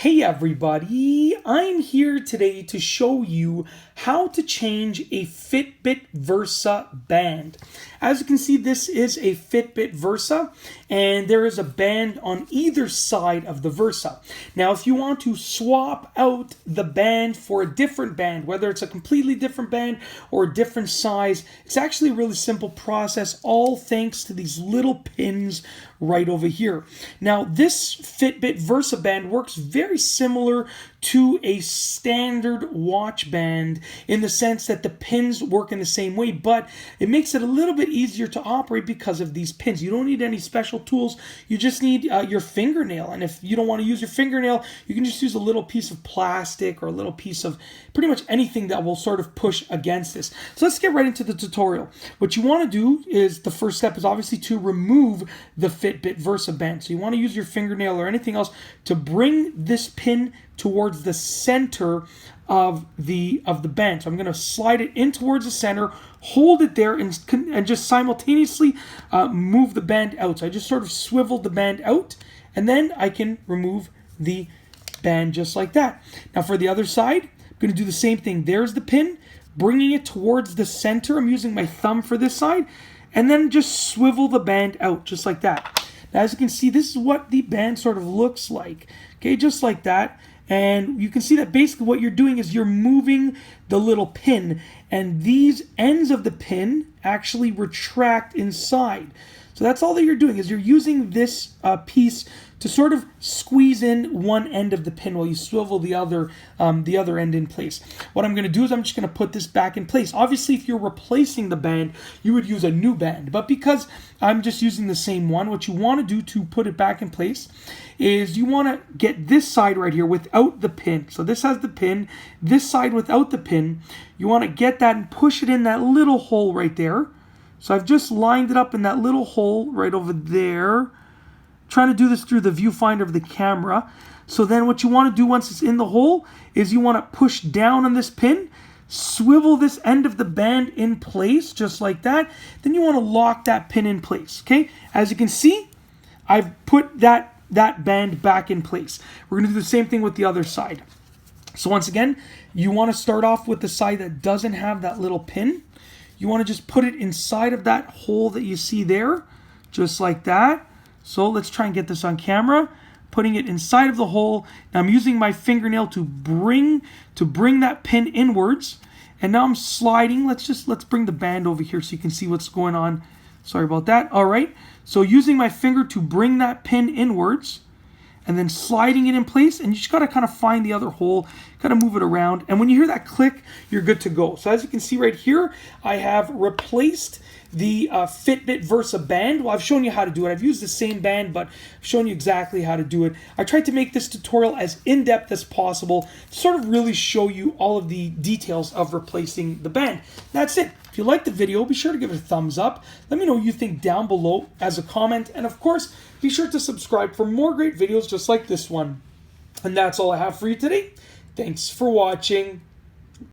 Hey everybody, I'm here today to show you how to change a Fitbit Versa band. As you can see, this is a Fitbit Versa and there is a band on either side of the Versa. Now if you want to swap out the band for a different band, whether it's a completely different band or a different size, it's actually a really simple process, all thanks to these little pins right over here. Now this Fitbit Versa band works very similar to a standard watch band in the sense that the pins work in the same way, but it makes it a little bit easier to operate because of these pins. You don't need any special tools. You just need your fingernail, and if you don't want to use your fingernail, you can just use a little piece of plastic or a little piece of pretty much anything that will sort of push against this. So let's get right into the tutorial. What you want to do is, the first step is obviously to remove the Fitbit Versa band. So you want to use your fingernail or anything else to bring this pin towards the center of the band. So I'm going to slide it in towards the center, hold it there, and just simultaneously move the band out. So I just sort of swiveled the band out, and then I can remove the band just like that. Now for the other side, I'm going to do the same thing. There's the pin, bringing it towards the center. I'm using my thumb for this side, and then just swivel the band out just like that. Now, as you can see, this is what the band sort of looks like. Okay, just like that. And you can see that basically what you're doing is you're moving the little pin, and these ends of the pin actually retract inside. So that's all that you're doing, is you're using this piece to sort of squeeze in one end of the pin while you swivel the other end in place. What I'm going to do is I'm just going to put this back in place. Obviously, if you're replacing the band, you would use a new band. But because I'm just using the same one, what you want to do to put it back in place is you want to get this side right here without the pin. So this has the pin, this side without the pin. You want to get that and push it in that little hole right there. So I've just lined it up in that little hole right over there. Trying to do this through the viewfinder of the camera. So then what you want to do once it's in the hole is you want to push down on this pin, swivel this end of the band in place just like that. Then you want to lock that pin in place. Okay, as you can see, I've put that band back in place. We're going to do the same thing with the other side. So once again, you want to start off with the side that doesn't have that little pin. You want to just put it inside of that hole that you see there, just like that. So let's try and get this on camera. Putting it inside of the hole. Now I'm using my fingernail to bring that pin inwards. And now I'm sliding. Let's bring the band over here so you can see what's going on. Sorry about that. All right. So using my finger to bring that pin inwards, and then sliding it in place, and you just got to kind of find the other hole, got to move it around, and when you hear that click, you're good to go. So as you can see right here, I have replaced the Fitbit Versa band. Well, I've shown you how to do it. I've used the same band, but I've shown you exactly how to do it. I tried to make this tutorial as in-depth as possible to sort of really show you all of the details of replacing the band. That's it. If you liked the video, be sure to give it a thumbs up. Let me know what you think down below as a comment. And of course, be sure to subscribe for more great videos just like this one. And that's all I have for you today. Thanks for watching.